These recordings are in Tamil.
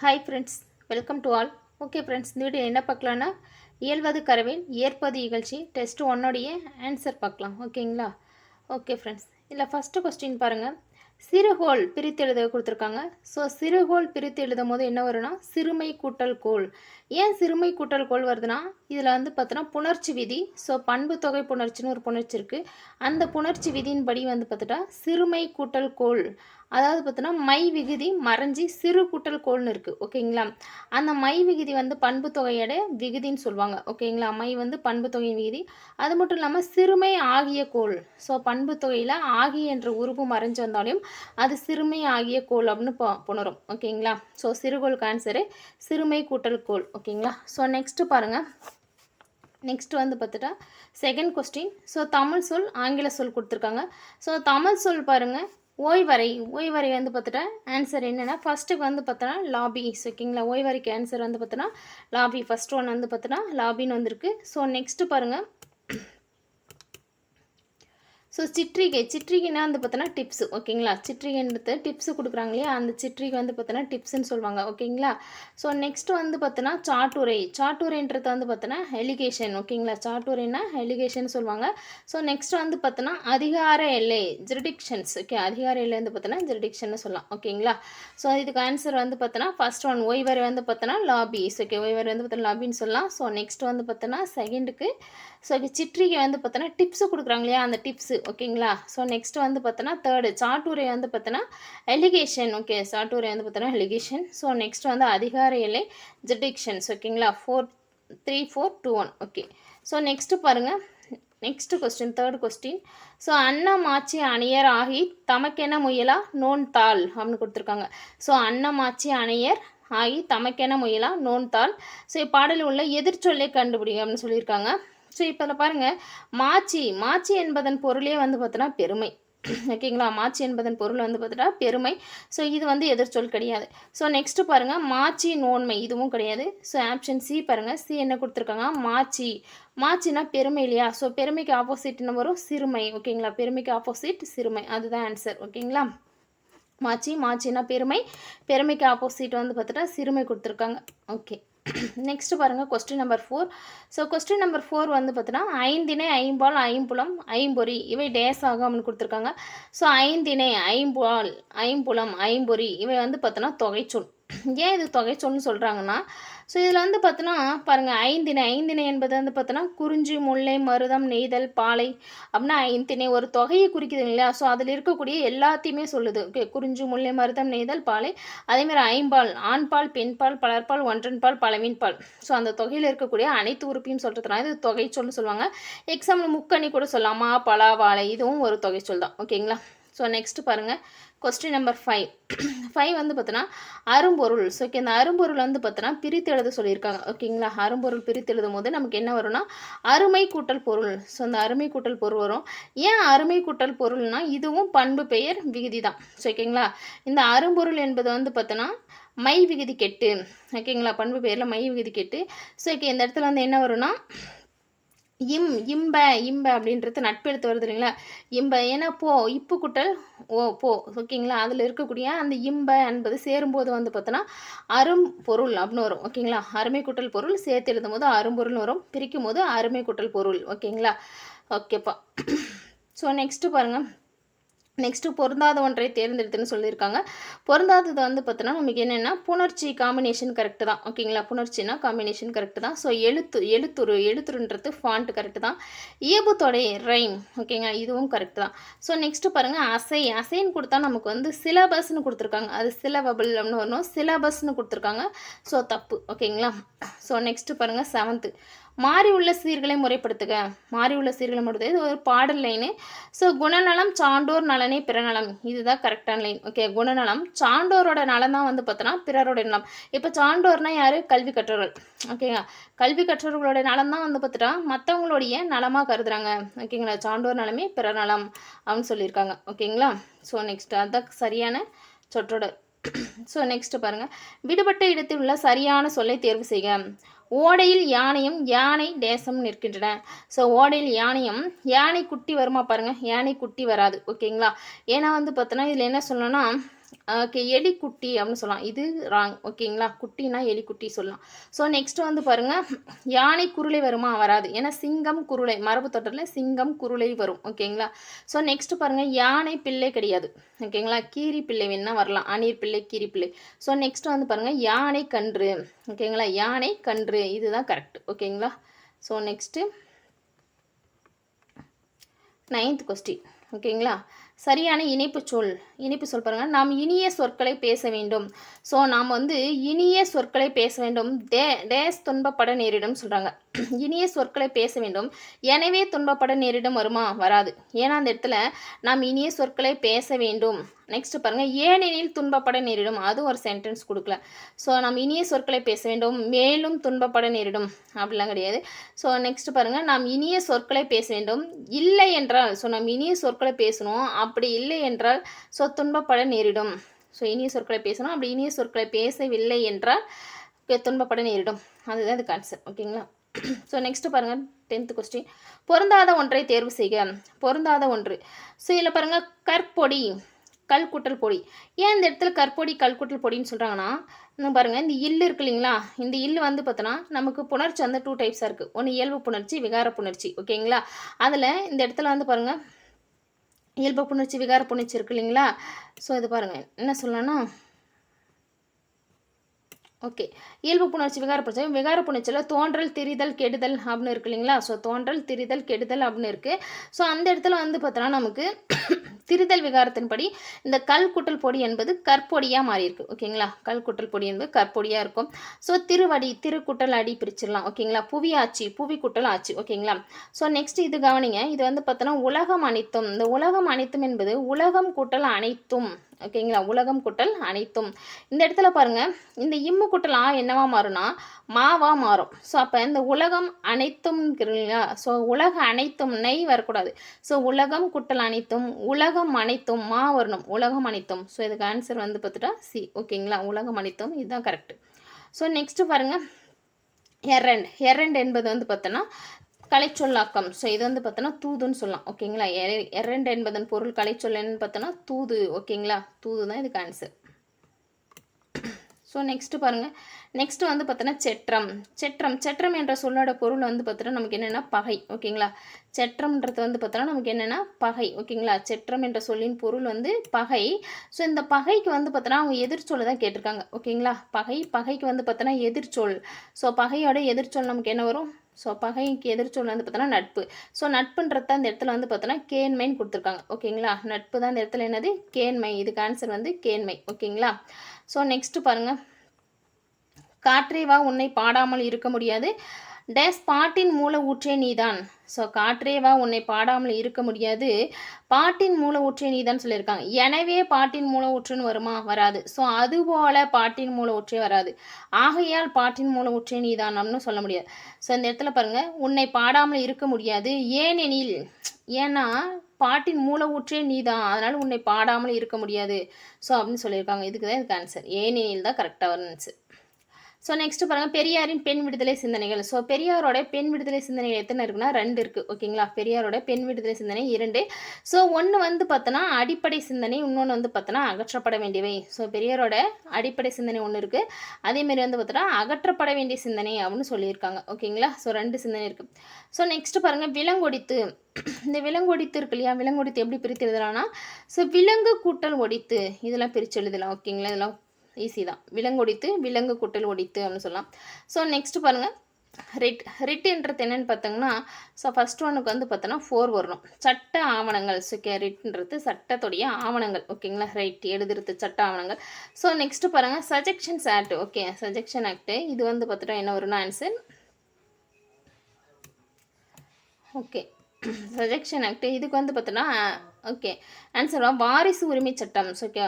Hi friends, welcome to all. Okay friends, இந்த வீடியோ என்ன பார்க்கலான்னா இயல்வது கரவேன் ஏற்பது இகழ்ச்சி டெஸ்ட் ஒன்னோடைய ஆன்சர் பார்க்கலாம். ஓகேங்களா? ஓகே ஃப்ரெண்ட்ஸ், இதில் ஃபஸ்ட்டு கொஸ்டின் பாருங்கள். சிறுகோள் பிரித்து எழுத கொடுத்துருக்காங்க. ஸோ சிறுகோள் பிரித்து எழுதும் போது என்ன வரும்னா சிறுமை கூட்டல் கோள். ஏன் சிறுமை கூட்டல் கோள் வருதுன்னா இதில் வந்து பார்த்தோன்னா புணர்ச்சி விதி. ஸோ பண்பு தொகை புணர்ச்சின்னு ஒரு புணர்ச்சி இருக்குது. அந்த புணர்ச்சி விதியின் படி வந்து பார்த்துட்டா சிறுமை கூட்டல் கோள், அதாவது பார்த்தோன்னா மை விகுதி மறைஞ்சி சிறு கூட்டல் கோள்னு இருக்குது. ஓகேங்களா? அந்த மை விகுதி வந்து பண்பு தொகையோட விகுதின்னு சொல்லுவாங்க. ஓகேங்களா? மை வந்து பண்பு தொகையின் விகுதி. அது மட்டும் இல்லாமல் சிறுமை ஆகிய கோள். ஸோ பண்பு தொகையில் ஆகிய என்ற உறுப்பு மறைஞ்சு வந்தாலும் அது சிறுமை ஆகிய கோள் அப்படின்னு புணரும். ஓகேங்களா? ஸோ சிறுகோளுக்கு ஆன்சரு சிறுமை கூட்டல் கோள். ஓகேங்களா? ஸோ நெக்ஸ்ட்டு பாருங்கள். நெக்ஸ்ட் வந்து பார்த்துட்டா செகண்ட் கொஸ்டின். ஸோ தமிழ் சொல் ஆங்கில சொல் கொடுத்துருக்காங்க. ஸோ தமிழ் சொல் பாருங்கள். ஓய்வறை. ஓய்வறை வந்து பார்த்துட்டா ஆன்சர் என்னென்னா ஃபஸ்ட்டுக்கு வந்து பார்த்தோன்னா லாபி. ஓகேங்களா? ஓய்வறைக்கு ஆன்சர் வந்து பார்த்தோன்னா லாபி. ஃபஸ்ட் ஒன் வந்து பார்த்தோன்னா லாபின்னு வந்திருக்கு. ஸோ நெக்ஸ்ட்டு பாருங்கள். ஸோ சிற்றிகை. சிற்றிகைனா வந்து பார்த்தோன்னா டிப்ஸு. ஓகேங்களா? சிற்றிகைன்றது டிப்ஸு கொடுக்குறாங்க இல்லையா, அந்த சிற்றிகை வந்து பார்த்தோன்னா டிப்ஸ்ன்னு சொல்லுவாங்க. ஓகேங்களா? ஸோ நெக்ஸ்ட்டு வந்து பார்த்தோன்னா சாட்டுரை. சாட்டுரைன்றது வந்து பார்த்தோன்னா எலிகேஷன். ஓகேங்களா? சாட்டுரைனா எலிகேஷன் சொல்லுவாங்க. ஸோ நெக்ஸ்ட் வந்து பார்த்தோன்னா அதிகார எல்லை ஜெரிடிக்ஷன்ஸ். ஓகே, அதிகார எல்லை வந்து பார்த்தோன்னா ஜெரிடிக்ஷன் சொல்லலாம். ஓகேங்களா? ஸோ இதுக்கு ஆன்சர் வந்து பார்த்தோன்னா ஃபஸ்ட் ஒன் ஓய்வறை வந்து பார்த்தோன்னா லாபிஸ். ஓகே, ஓய்வறை வந்து பார்த்தோன்னா லாபின்னு சொல்லலாம். ஸோ நெக்ஸ்ட் வந்து பார்த்தோன்னா செகண்டுக்கு ஸோ சிற்றிகை வந்து பார்த்தோன்னா டிப்ஸு கொடுக்குறாங்க இல்லையா, அந்த டிப்ஸு. ஓகேங்களா? ஸோ நெக்ஸ்ட் வந்து பார்த்தோன்னா தேர்டு சாட்டுரை வந்து பார்த்தோன்னா எலிகேஷன். ஓகே, சாட்டுரை வந்து பார்த்தோன்னா எலிகேஷன். ஸோ நெக்ஸ்ட் வந்து அதிகார எல்லை ஜெரிடிக்ஷன்ஸ். ஓகேங்களா? 4 3 4 2 1. ஓகே, ஸோ நெக்ஸ்ட்டு பாருங்கள். Next question, third question. So அன்னமாச்சி அணியர் ஆகி தமக்கென முயலா நோன் தாள் அப்படின்னு கொடுத்துருக்காங்க. ஸோ அன்னமாச்சி அணியர் ஆகி தமக்கென முயலா நோன் தாள். ஸோ இப்பாடலில் உள்ள எதிர்ச்சொல்லை கண்டுபிடிங்க அப்படின்னு சொல்லியிருக்காங்க. ஸோ இப்போ இதில் பாருங்கள். மாச்சி. மாச்சி என்பதன் பொருளே வந்து பார்த்தோன்னா பெருமை. ஓகேங்களா? மாச்சி என்பதன் பொருள் வந்து பார்த்துட்டா பெருமை. ஸோ இது வந்து எதிர்ச்சொல் கிடையாது. ஸோ நெக்ஸ்ட்டு பாருங்கள். மாச்சி நோன்மை, இதுவும் கிடையாது. ஸோ ஆப்ஷன் சி பாருங்கள். சி என்ன கொடுத்துருக்காங்க? மாச்சி. மாச்சினா பெருமை இல்லையா? ஸோ பெருமைக்கு ஆப்போசிட் என்ன வரும்? சிறுமை. ஓகேங்களா? பெருமைக்கு ஆப்போசிட் சிறுமை, அதுதான் ஆன்சர். ஓகேங்களா? மாச்சி. மாச்சினா பெருமை, பெருமைக்கு ஆப்போசிட் வந்து பார்த்துட்டா சிறுமை கொடுத்துருக்காங்க. ஓகே, நெக்ஸ்ட்டு பாருங்கள். Question number 4. So question number 4 வந்து பார்த்தோன்னா ஐந்திணை ஐம்பால் ஐம்புலம் ஐம்பொறி இவை டேஸ் ஆகும் அப்படின்னு கொடுத்துருக்காங்க. ஸோ ஐந்திணை ஐம்பால் ஐம்புலம் ஐம்பொறி இவை வந்து பார்த்தோன்னா தொகைச்சொல். ஏன் இது தொகைச்சொல்னு சொல்கிறாங்கன்னா, ஸோ இதில் வந்து பார்த்தோன்னா பாருங்கள். ஐந்திணை. ஐந்திணை என்பது வந்து பார்த்தோன்னா குறிஞ்சி முல்லை மருதம் நெய்தல் பாலை அப்படின்னா ஐந்திணை ஒரு தொகையை குறிக்குது இல்லையா? ஸோ அதில் இருக்கக்கூடிய எல்லாத்தையுமே சொல்லுது. ஓகே, குறிஞ்சி முல்லை மருதம் நெய்தல் பாலை. அதேமாதிரி ஐம்பால் ஆண்பால் பெண்பால் பலர்பால் ஒன்றன்பால் பலவின் பால். ஸோ அந்த தொகையில் இருக்கக்கூடிய அனைத்து உறுப்பையும் சொல்கிறதுனால இது தொகை சொல்னு சொல்லுவாங்க. எக்ஸாம்பிள் முக்கணி கூட சொல்லலாமா, பலா வாழை, இதுவும் ஒரு தொகை சொல் தான். ஓகேங்களா? ஸோ நெக்ஸ்ட்டு பாருங்கள். Question number 5. 5 வந்து பார்த்தோன்னா அரும்பொருள். ஸோ ஓகே, இந்த அரும்பொருள் வந்து பார்த்தோன்னா பிரித்து எழுத சொல்லியிருக்காங்க. ஓகேங்களா? அரும்பொருள் பிரித்து எழுதும் போது நமக்கு என்ன வரும்னா அருமை கூட்டல் பொருள். ஸோ அந்த அருமை கூட்டல் பொருள் வரும். ஏன் அருமை கூட்டல் பொருள்னா இதுவும் பண்பு பெயர் விகுதி தான். ஸோ ஓகேங்களா? இந்த அரும்பொருள் என்பது வந்து பார்த்தோன்னா மை விகுதி கெட்டு. ஓகேங்களா? பண்பு பெயரில் மை விகுதி கெட்டு. ஸோ ஓகே, இந்த இடத்துல வந்து என்ன வரும்னா இம்ப. இம்ப அப்படின்றது நட்பெழுத்து வருது இல்லைங்களா? இம்ப. ஏன்னா போ இப்பு குட்டல் ஓ போ. ஓகேங்களா? அதில் இருக்கக்கூடிய அந்த இம்ப என்பது சேரும்போது வந்து பார்த்தோன்னா அரும் பொருள் அப்படின்னு வரும். ஓகேங்களா? அருமை கூட்டல் பொருள் சேர்த்து எழுதும் போது அரும்பொருள் வரும், பிரிக்கும் போது அருமை கூட்டல் பொருள். ஓகேங்களா? ஓகேப்பா. ஸோ நெக்ஸ்ட்டு பாருங்கள். நெக்ஸ்ட்டு பொருந்தாத ஒன்றை தேர்ந்தெடுத்துன்னு சொல்லியிருக்காங்க. பொருந்தாதது வந்து பார்த்தோன்னா நமக்கு என்னென்னா புணர்ச்சி காம்பினேஷன் கரெக்டு தான். ஓகேங்களா? புணர்ச்சினா காம்பினேஷன் கரெக்டு தான். ஸோ எழுத்துருன்றது ஃபாண்ட் கரெக்டு தான். இயல்புத்தொடை ரைம். ஓகேங்களா? இதுவும் கரெக்டு தான். ஸோ நெக்ஸ்ட்டு பாருங்கள். அசை. அசைன்னு கொடுத்தா நமக்கு வந்து சிலபஸ்ன்னு கொடுத்துருக்காங்க. அது சிலபபிள் அப்படின்னு வரணும். சிலபஸ்ன்னு கொடுத்துருக்காங்க. ஸோ தப்பு. ஓகேங்களா? ஸோ நெக்ஸ்ட்டு பாருங்கள். 7th. மாறி உள்ள சீர்களை முறைப்படுத்துக. மாறி உள்ள சீர்களை முறைப்படுத்துக. இது ஒரு பாடல் லைனு. ஸோ குணநலம் சான்றோர் நலனே பிறநலம், இதுதான் கரெக்டான லைன். ஓகே, குணநலம் சான்றோரோட நலம் தான் வந்து பார்த்தோன்னா பிறரோட நலம். இப்போ சான்றோர்னால் யார்? கல்வி கற்றவர்கள். ஓகேங்களா? கல்வி கற்றவர்களோட நலம் தான் வந்து பார்த்துட்டா மற்றவங்களுடைய நலமாக கருதுறாங்க. ஓகேங்களா? சான்றோர் நலமே பிறர் நலம் அப்படின்னு சொல்லியிருக்காங்க. ஓகேங்களா? ஸோ நெக்ஸ்ட் அதுதான் சரியான சொற்றொடர். ஸோ நெக்ஸ்ட்டு பாருங்கள். விடுபட்ட இடத்தில் உள்ள சரியான சொல்லை தேர்வு செய்க. ஓடையில் யானையும் யானை தேசம் நிற்கின்றன. ஸோ ஓடையில் யானையும் யானை குட்டி வருமா பாருங்கள். யானை குட்டி வராது. ஓகேங்களா? ஏன்னா வந்து பார்த்தோன்னா இதில் என்ன சொல்லணும்னா ஓகே. எலிக்குட்டி அப்படின்னு சொல்லலாம். இது ராங். ஓகேங்களா? குட்டினா எலிக்குட்டி சொல்லலாம். ஸோ நெக்ஸ்ட் வந்து பாருங்க, யானை குருளை வருமா? வராது. ஏன்னா சிங்கம், குருளை மரபு தொடர்ல சிங்கம், குருளை வரும். ஓகேங்களா? ஸோ நெக்ஸ்ட் பாருங்க, யானை பிள்ளை கிடையாது. ஓகேங்களா? கீரி பிள்ளை வேணா வரலாம். அணில் பிள்ளை, கீரி பிள்ளை. ஸோ நெக்ஸ்ட் வந்து பாருங்க, யானை கன்று. ஓகேங்களா? யானை கன்று இதுதான் கரெக்ட். ஓகேங்களா? So next 9th question. ஓகேங்களா? சரியான இணைப்பு சொல் பாருங்க. நாம் இனிய சொற்களை பேச வேண்டும். ஸோ நாம் வந்து இனிய சொற்களை பேச வேண்டும். டேஸ் துன்பப்பட நேரிடும் சொல்கிறாங்க. இனிய சொற்களை பேச வேண்டும். எனவே துன்பப்பட நேரிடும் வருமா? வராது. ஏன்னா அந்த இடத்துல நாம் இனிய சொற்களை பேச வேண்டும். நெக்ஸ்ட் பாருங்கள், ஏனெனில் துன்பப்பட நேரிடும். அது ஒரு சென்டென்ஸ் கொடுக்கல. ஸோ நாம் இனிய சொற்களை பேச வேண்டும், மேலும் துன்பப்பட நேரிடும் அப்படிலாம் கிடையாது. ஸோ நெக்ஸ்ட் பாருங்கள், நாம் இனிய சொற்களை பேச வேண்டும். இல்லை என்றால், ஸோ நாம் இனிய சொற்களை பேசணும். அப்படி இல்லை என்றால் ஸோ துன்பப்பட நேரிடும். ஸோ இனிய சொற்களை பேசணும். அப்படி இனிய சொற்களை பேசவில்லை என்றால் துன்பப்பட நேரிடும். அதுதான் இது கான்செப்ட். ஓகேங்களா? ஸோ நெக்ஸ்ட் பாருங்கள், 10th கொஸ்டின். பொருந்தாத ஒன்றை தேர்வு செய்க. பொருந்தாத ஒன்று. ஸோ இதில் பாருங்கள், கற்பொடி, கல்குட்டல் பொடி. ஏன் இந்த இடத்துல கற்பொடி, கல்குட்டல் பொடின்னு சொல்கிறாங்கன்னா, இன்னும் பாருங்கள், இந்த இல்லு இருக்கு இல்லைங்களா? இந்த இல்லு வந்து பார்த்தோன்னா நமக்கு புணர்ச்சி வந்து 2 டைப்ஸாக இருக்குது. ஒன்று இயல்பு புணர்ச்சி, விகார புணர்ச்சி. ஓகேங்களா? அதில் இந்த இடத்துல வந்து பாருங்கள், இயல்பு புணர்ச்சி, விகார புணர்ச்சி இருக்கு இல்லைங்களா? ஸோ இது பாருங்கள், என்ன சொல்லலாம்னா, ஓகே, இயல்பு புணர்ச்சி, விகார புணர்ச்சியில் தோன்றல், திரிதல், கெடுதல் அப்படின்னு இருக்கு இல்லைங்களா? ஸோ தோன்றல், திரிதல், கெடுதல் அப்படின்னு இருக்குது. ஸோ அந்த இடத்துல வந்து பார்த்தோன்னா நமக்கு திரிதல் விகாரத்தின்படி இந்த கல் குட்டல் பொடி என்பது கற்பொடியாக மாறியிருக்கு. ஓகேங்களா? கல் குட்டல் பொடி என்பது கற்பொடியாக இருக்கும். ஸோ திருவடி, திருக்குட்டல் அடி பிரிச்சிடலாம். ஓகேங்களா? புவி ஆட்சி, புவி குட்டல் ஆட்சி. ஓகேங்களா? ஸோ நெக்ஸ்ட் இது கவனிங்க. இது வந்து பார்த்தோன்னா உலகம் அனைத்தும். இந்த உலகம் அனைத்தும் என்பது உலகம் கூட்டல் அனைத்தும். ஓகேங்களா? உலகம் கூட்டல் அனைத்தும். இந்த இடத்துல பாருங்கள், இந்த இம்மு கூட்டல் ஆ என்னவா மாறும்னா மாவாக மாறும். ஸோ அப்போ இந்த உலகம் அனைத்தும் இல்லைங்களா? ஸோ உலக அனைத்தும் நெய் வரக்கூடாது. ஸோ உலகம் கூட்டல் அனைத்தும், உலகம் அனைத்தும் மா வரணும். உலகம் அனைத்தும். ஸோ இதுக்கு ஆன்சர் வந்து பார்த்துட்டா சி. ஓகேங்களா? உலகம் அனைத்தும் இதுதான் கரெக்ட். ஸோ நெக்ஸ்ட்டு பாருங்கள், எரண்ட் என்பது வந்து பார்த்தோன்னா கலைச்சொல்லாக்கம். ஸோ இது வந்து பார்த்தோன்னா தூதுன்னு சொல்லலாம். ஓகேங்களா? எரண்ட் என்பதன் பொருள் கலைச்சொல் என்னன்னு பார்த்தோன்னா தூது. ஓகேங்களா? தூது தான் இதுக்கு ஆன்சர். ஸோ நெக்ஸ்ட்டு பாருங்கள், நெக்ஸ்ட்டு வந்து பார்த்தோன்னா செற்றம் என்ற சொல்லோட பொருள் வந்து பார்த்தோன்னா நமக்கு என்னென்னா பகை. ஓகேங்களா? செற்றம்ன்றது வந்து பார்த்தோன்னா நமக்கு என்னென்னா பகை. ஓகேங்களா? செற்றம் என்ற சொல்லின் பொருள் வந்து பகை. ஸோ இந்த பகைக்கு வந்து பார்த்தோன்னா அவங்க எதிர்ச்சொல்லை தான் கேட்டிருக்காங்க. ஓகேங்களா? பகைக்கு வந்து பார்த்தோன்னா எதிர்ச்சொல். ஸோ பகையோட எதிர்ச்சொல் நமக்கு என்ன வரும்? ஸோ பகைக்கு எதிர்ச்சொல் வந்து பார்த்தோன்னா நட்பு. ஸோ நட்புன்றது தான் இந்த இடத்துல வந்து பார்த்தோன்னா கேண்மைன்னு கொடுத்துருக்காங்க. ஓகேங்களா? நட்பு தான் இந்த இடத்துல என்னது? கேண்மை. இதுக்கு ஆன்சர் வந்து கேண்மை. ஓகேங்களா? ஸோ நெக்ஸ்ட்டு பாருங்கள், காற்றே வா உன்னை பாடாமல் இருக்க முடியாது. டேஸ் பாட்டின் மூல ஊற்றே நீதான். ஸோ காற்றே வா உன்னை பாடாமல் இருக்க முடியாது, பாட்டின் மூல ஊற்றே நீதான் சொல்லியிருக்காங்க. எனவே பாட்டின் மூல ஊற்றுன்னு வருமா? வராது. ஸோ அதுபோல் பாட்டின் மூல ஊற்றே வராது. ஆகையால் பாட்டின் மூல ஊற்றே நீதான் அப்படின்னு சொல்ல முடியாது. ஸோ இந்த இடத்துல பாருங்கள், உன்னை பாடாமல் இருக்க முடியாது. ஏனெனில், ஏன்னா பாட்டின் மூல ஊற்றே நீதான், அதனால் உன்னை பாடாமல் இருக்க முடியாது. ஸோ அப்படின்னு சொல்லியிருக்காங்க. இதுக்கு தான் இதுக்கு ஆன்சர். ஏனெனில் தான் கரெக்டாக வரும் ஆன்சர். ஸோ நெக்ஸ்ட்டு பாருங்கள், பெரியாரின் பெண் விடுதலை சிந்தனைகள். ஸோ பெரியாரோட பெண் விடுதலை சிந்தனைகள் எத்தனை இருக்குன்னா 2 இருக்குது. ஓகேங்களா? பெரியாரோட பெண் விடுதலை சிந்தனை 2. ஸோ ஒன்று வந்து பார்த்தோன்னா அடிப்படை சிந்தனை, இன்னொன்று வந்து பார்த்தோன்னா அகற்றப்பட வேண்டியவை. ஸோ பெரியாரோட அடிப்படை சிந்தனை ஒன்று இருக்குது. அதேமாரி வந்து பார்த்தோன்னா அகற்றப்பட வேண்டிய சிந்தனை அப்படின்னு சொல்லியிருக்காங்க. ஓகேங்களா? ஸோ 2 சிந்தனை இருக்குது. ஸோ நெக்ஸ்ட்டு பாருங்கள், விலங்கொடித்து. இந்த விலங்கொடித்து இருக்கு இல்லையா? விலங்கொடித்து எப்படி பிரித்து எழுதலாம்னா, ஸோ விலங்கு கூட்டல் ஒடித்து இதெல்லாம் பிரித்து எழுதலாம். ஓகேங்களா? இதெல்லாம் ஈஸி தான். விலங்கொடித்து, விலங்கு கூட்டல் ஒடித்து அப்படின்னு சொல்லலாம். ஸோ நெக்ஸ்ட் பாருங்கள், ரிட்ன்றது என்னென்னு பார்த்தோங்கன்னா, ஸோ ஃபஸ்ட் ஒன்றுக்கு வந்து பார்த்தோன்னா 4 வரணும். சட்ட ஆவணங்கள். ஸோ ரிட்ன்றது சட்டத்துடைய ஆவணங்கள். ஓகேங்களா? ரைட், எழுதுறது சட்ட ஆவணங்கள். ஸோ நெக்ஸ்ட்டு பாருங்கள், சஜெக்ஷன்ஸ் ஆக்ட். Okay, suggestion act. இது வந்து பார்த்துட்டா என்ன வரும்னா ஆன்சர். Okay, suggestion act. இதுக்கு வந்து பார்த்தோன்னா ஓகே ஆன்சர் வாரிசு உரிமை சட்டம். ஸோ ஓகே,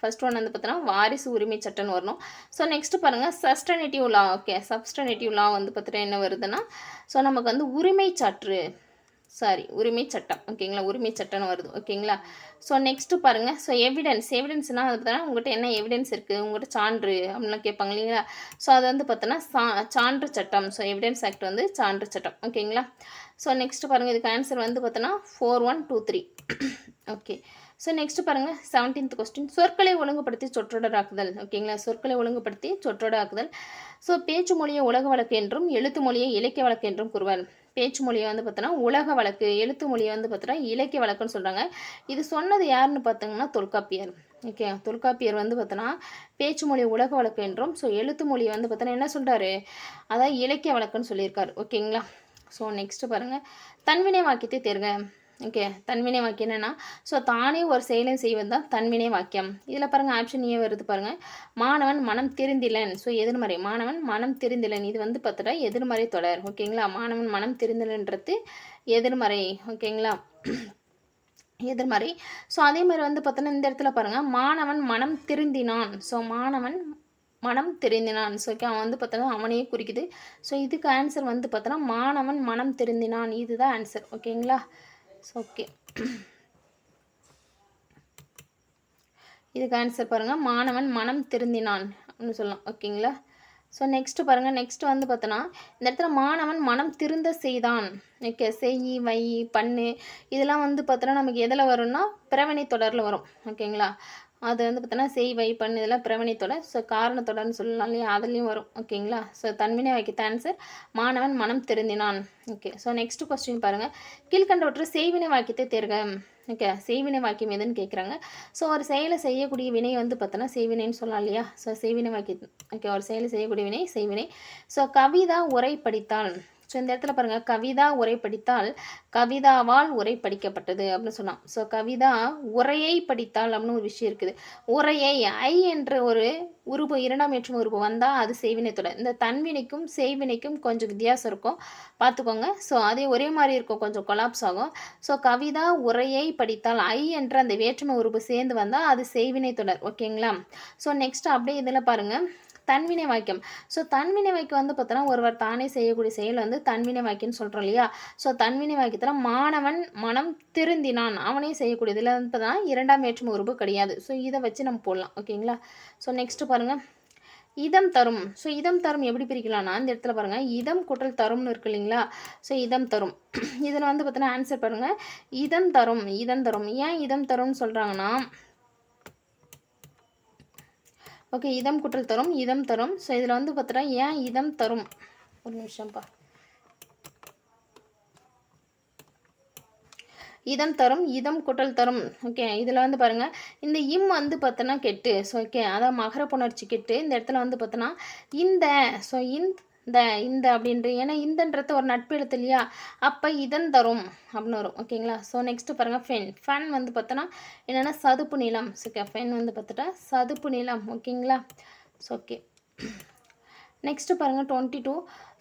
ஃபர்ஸ்ட் ஒன் வந்து பார்த்தோன்னா வாரிசு உரிமை சட்டம்னு வரணும். ஸோ நெக்ஸ்ட்டு பாருங்கள், சப்ஸ்டனேட்டிவ் லா. ஓகே, சப்ஸ்டனேட்டிவ் லா வந்து பார்த்துட்டு என்ன வருதுன்னா, ஸோ நமக்கு வந்து உரிமை சட்டம். ஓகேங்களா? உரிமை சட்டம்னு வருது. ஓகேங்களா? ஸோ நெக்ஸ்ட்டு பாருங்கள், ஸோ எவிடன்ஸ்னால் அது பார்த்தோன்னா உங்கள்கிட்ட என்ன எவிடன்ஸ் இருக்குது, உங்கள்கிட்ட சான்று அப்படின்லாம் கேட்பாங்க இல்லைங்களா? ஸோ அது வந்து பார்த்தோன்னா சான்று சட்டம். ஸோ எவிடன்ஸ் ஆக்ட் வந்து சான்று சட்டம். ஓகேங்களா? ஸோ நெக்ஸ்ட்டு பாருங்கள், இதுக்கு ஆன்சர் வந்து பார்த்தோன்னா 4123. ஓகே, ஸோ நெக்ஸ்ட் பாருங்கள் 17th கொஸ்டின். சொற்களை ஒழுங்குபடுத்தி சொற்றொடராக்குதல். ஓகேங்களா, சொற்களை ஒழுங்குபடுத்தி சொற்றொடராக்குதல். ஸோ பேச்சு மொழியை உலக வழக்கு என்றும் எழுத்து மொழியை இலக்கிய வழக்கு என்றும் கூறுவார். பேச்சு மொழியை வந்து பார்த்தோன்னா உலக வழக்கு, எழுத்து மொழியை வந்து பார்த்தோன்னா இலக்கிய வழக்குன்னு சொல்கிறாங்க. இது சொன்னது யாருன்னு பார்த்தோங்கன்னா தொல்காப்பியர். ஓகே, தொல்காப்பியர் வந்து பார்த்தோன்னா பேச்சு மொழி உலக வழக்கு என்றும், ஸோ எழுத்து மொழியை வந்து பார்த்தோன்னா என்ன சொல்கிறாரு, அதாவது இலக்கிய வழக்குன்னு சொல்லியிருக்காரு. ஓகேங்களா. ஸோ நெக்ஸ்ட்டு பாருங்கள், தன்வினை வாக்கியத்தை தேர்க. ஓகே, தன்வினை வாக்கியம் என்னென்னா, ஸோ தானே ஒரு செயலை செய்வது தான் தன்வினை வாக்கியம். இதில் பாருங்கள் ஆப்ஷன் ஏ வருது பாருங்கள். மாணவன் மனம் தெரிந்திலன். ஸோ எதிர்மறை. மாணவன் மனம் தெரிந்திலன் இது வந்து பார்த்தா எதிர்மறை தொடர். ஓகேங்களா, மாணவன் மனம் தெரிந்திலன்றது எதிர்மறை. ஓகேங்களா, எதிர்மறை. ஸோ அதே மாதிரி வந்து பார்த்தோன்னா இந்த இடத்துல பாருங்கள், மாணவன் மனம் திருந்தினான். ஸோ மாணவன் மனம் திருந்தினான். ஸோ ஓகே, அவன் வந்து பார்த்தோன்னா அவனையே குறிக்குது. ஸோ இதுக்கு ஆன்சர் வந்து பார்த்தோன்னா மாணவன் மனம் திருந்தினான், இதுதான் ஆன்சர். ஓகேங்களா. ஸோ ஓகே, இதுக்கு ஆன்சர் பாருங்கள், மாணவன் மனம் திருந்தினான் அப்படின்னு சொல்லலாம். ஓகேங்களா. ஸோ நெக்ஸ்ட்டு பாருங்கள், நெக்ஸ்ட் வந்து பார்த்தோன்னா இந்த இடத்துல மாணவன் மனம் திருந்த செய்தான். ஓகே, செய், வை, பண்ணு இதெல்லாம் வந்து பார்த்தோன்னா நமக்கு எதில் வரும்னா பிறவினை தொடரில் வரும். ஓகேங்களா, அது வந்து பார்த்தோன்னா செய், வை, பண்ணு இதெல்லாம் பிறவினை தொடர். ஸோ காரண தொடர்னு சொல்லலாம் இல்லையா, அதுலேயும் வரும். ஓகேங்களா. ஸோ தன்வினை வாக்கியத்து ஆன்சர் மாணவன் மனம் திருந்தினான். ஓகே, ஸோ நெக்ஸ்ட் கொஸ்டின் பாருங்கள், கீழ்கண்டவற்றை செய்வினை வாக்கியத்தை தேர்க. ஓகே, செய்வினை வாக்கியம் எதுன்னு கேட்குறாங்க. ஸோ ஒரு செயலை செய்யக்கூடிய வினை வந்து பார்த்தோன்னா செய்வினைன்னு சொல்லலாம் இல்லையா. ஸோ செய்வினை வாக்கியம். ஓகே, ஒரு செயலை செய்யக்கூடிய வினை செய்வினை. ஸோ கவிதா உரை படித்தாள். ஸோ இந்த இடத்துல பாருங்கள், கவிதா உரை படித்தால் கவிதாவால் உரை படிக்கப்பட்டது அப்படின்னு சொன்னான். ஸோ கவிதா உரையை படித்தால் அப்படின்னு ஒரு விஷயம் இருக்குது. உரையை ஐ என்ற ஒரு உருபு, இரண்டாம் வேற்றுமை உருபு வந்தால் அது செய்வினை தொடர். இந்த தன்வினைக்கும் செய்வினைக்கும் கொஞ்சம் வித்தியாசம் இருக்கும், பார்த்துக்கோங்க. ஸோ அதே ஒரே மாதிரி இருக்கும், கொஞ்சம் கொலாப்ஸ் ஆகும். ஸோ கவிதா உரையை படித்தால் ஐ என்ற அந்த வேற்றுமை உருபு சேர்ந்து வந்தால் அது செய்வினை தொடர். ஓகேங்களா. ஸோ நெக்ஸ்ட் அப்படியே இதில் பாருங்கள், தன்வினை வாக்கியம். ஸோ தன்வினை வாக்கியம் வந்து பார்த்தோன்னா ஒருவர் தானே செய்யக்கூடிய செயல் வந்து தன்வினை வாக்கியம்னு சொல்கிறோம் இல்லையா. ஸோ தன்வினை வாக்கியத்தில் மாணவன் மனம் திருந்தினான் அவனே செய்யக்கூடியது. இதில் வந்து பார்த்தோன்னா இரண்டாம் வேற்றுமை உருபு கிடையாது. ஸோ இதை வச்சு நம்ம போடலாம். ஓகேங்களா. ஸோ நெக்ஸ்ட்டு பாருங்கள், இதம் தரும். ஸோ இதம் தரும் எப்படி பிரிக்கலாம்னா இந்த இடத்துல பாருங்கள், இதம் கூட்டல் தரும்னு இருக்கு இல்லைங்களா. ஸோ இதம் தரும் இதில் வந்து பார்த்தோன்னா ஆன்சர் பாருங்கள், இதம் தரும். இதம் தரும் ஏன் இதம் தரும்னு சொல்கிறாங்கன்னா, ஓகே, இதம் குற்றல் தரும், இதம் தரும். ஸோ இதில் வந்து பார்த்தோன்னா ஏன் இதம் தரும், ஒரு நிமிஷம்ப்பா, இதம் தரும், இதம் குற்றல் தரும். ஓகே, இதில் வந்து பாருங்கள், இந்த இம் வந்து பார்த்தோன்னா கெட்டு. ஸோ ஓகே, அதான் மகர புணர்ச்சி கெட்டு. இந்த இடத்துல வந்து பார்த்தோன்னா இந்த, ஸோ இந்த அப்படின்ற, ஏன்னா இந்தன்றது ஒரு நட்பு எழுத்து இல்லையா, அப்போ இதன் தரும் அப்படின்னு வரும். ஓகேங்களா. ஸோ நெக்ஸ்ட்டு பாருங்கள், ஃபென் வந்து பார்த்தோன்னா என்னென்னா சதுப்பு நிலம். ஓகே, ஃபென் வந்து பார்த்துட்டா சதுப்பு நிலம். ஓகேங்களா. ஸோ ஓகே, நெக்ஸ்ட்டு பாருங்கள் 22.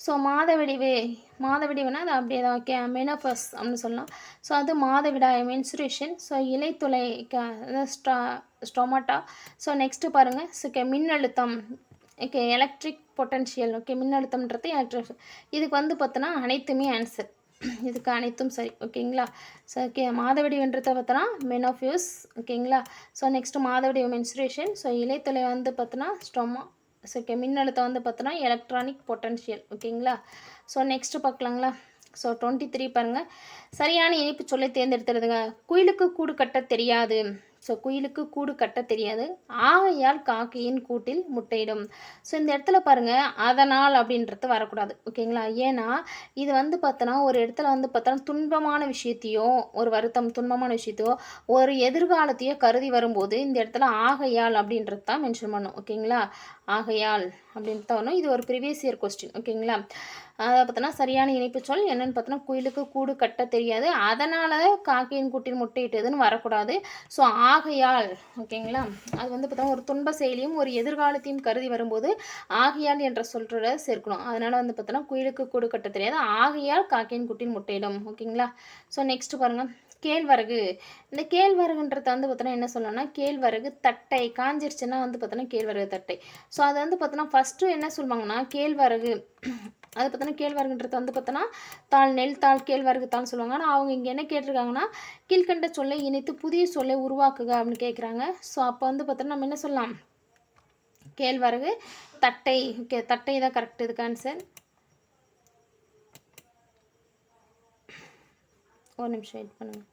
ஸோ மாதவிடிவுனா அது அப்படியே தான். ஓகே, மெனோபஸ் அப்படின்னு சொல்லலாம். ஸோ அது மாதவிடாய் மென்சுரேஷன். ஸோ இலைத்துளை ஸ்டொமாட்டா. ஸோ நெக்ஸ்ட்டு பாருங்கள், ஓகே மின்னழுத்தம். Okay, electric potential. ஓகே, மின்னழுத்தம்ன்றது எலக்ட்ரிக். இதுக்கு வந்து பார்த்தோன்னா அனைத்துமே ஆன்சர், இதுக்கு அனைத்தும் சரி. ஓகேங்களா. ஸோ ஓகே, மாதவிடிவுன்றதை பார்த்தோன்னா மெனோஃபியூஸ். ஓகேங்களா. ஸோ நெக்ஸ்ட்டு மாதவிடிவு மென்சுரேஷன். ஸோ இலைத்துளை வந்து பார்த்தோன்னா ஸ்டொமா. ஸோ ஓகே, மின்னழுத்தம் வந்து பார்த்தோன்னா எலக்ட்ரானிக் பொட்டன்ஷியல். ஓகேங்களா. ஸோ நெக்ஸ்ட்டு பார்க்கலாங்களா. ஸோ 23 பாருங்கள், சரியான இனிப்பு சொல்லை தேர்ந்தெடுத்துறதுங்க. குயிலுக்கு கூடு கட்ட தெரியாது. ஸோ குயிலுக்கு கூடு கட்ட தெரியாது, ஆகையால் காக்கையின் கூட்டில் முட்டையிடும். ஸோ இந்த இடத்துல பாருங்கள், அதனால் அப்படின்றது வரக்கூடாது. ஓகேங்களா. ஏன்னா இது வந்து பார்த்தோன்னா ஒரு இடத்துல வந்து பார்த்தோன்னா துன்பமான விஷயத்தையோ, ஒரு வருத்தம் துன்பமான விஷயத்தையோ, ஒரு எதிர்காலத்தையோ கருதி வரும்போது இந்த இடத்துல ஆகையால் அப்படின்றது தான் மென்ஷன் பண்ணும். ஓகேங்களா. ஆகையால் அப்படின்ட்டு தான் வரணும். இது ஒரு ப்ரீவியஸ் இயர் கொஸ்டின். ஓகேங்களா. அதை பார்த்தோன்னா சரியான இணைப்பு சொல் என்னென்னு பார்த்தோன்னா குயிலுக்கு கூடு கட்ட தெரியாது, அதனால் காக்கையின் கூட்டில் முட்டையிட்டதுன்னு வரக்கூடாது. ஸோ ஆகையால். ஓகேங்களா. அது வந்து பார்த்தோன்னா ஒரு துன்ப செயலியும் ஒரு எதிர்காலத்தையும் கருதி வரும்போது ஆகையால் என்ற சொல்றோட சேர்க்கணும். அதனால் வந்து பார்த்தோன்னா குயிலுக்கு கூடு கட்ட தெரியாது, ஆகையால் காக்கையின் கூட்டில் முட்டையிடும். ஓகேங்களா. ஸோ நெக்ஸ்ட் பாருங்கள், கேழ்வரகு. இந்த கேழ்வரகுன்றத வந்து பார்த்தோன்னா என்ன சொல்லணும்னா கேழ்வரகு தட்டை காஞ்சிருச்சுன்னா வந்து பார்த்தோன்னா கேழ்வரகு தட்டை. ஸோ அது வந்து பார்த்தோன்னா ஃபஸ்ட்டு என்ன சொல்லுவாங்கன்னா கேழ்வரகு, அது பார்த்தோன்னா கேழ்வரகுன்றது வந்து பார்த்தோன்னா தாள், நெல் தாள், கேழ்வரகு தாள் சொல்லுவாங்க. ஆனால் அவங்க இங்கே என்ன கேட்டிருக்காங்கன்னா கீழ்கண்ட சொல்லை இணைத்து புதிய சொல்லை உருவாக்குக அப்படின்னு கேட்குறாங்க. ஸோ அப்போ வந்து பார்த்தோன்னா நம்ம என்ன சொல்லலாம், கேழ்வரகு தட்டை. ஓகே, தட்டை தான் கரெக்ட், இதுக்கு ஆன்சர். ஒரு நிமிஷம் வெயிட் பண்ணுங்கள்.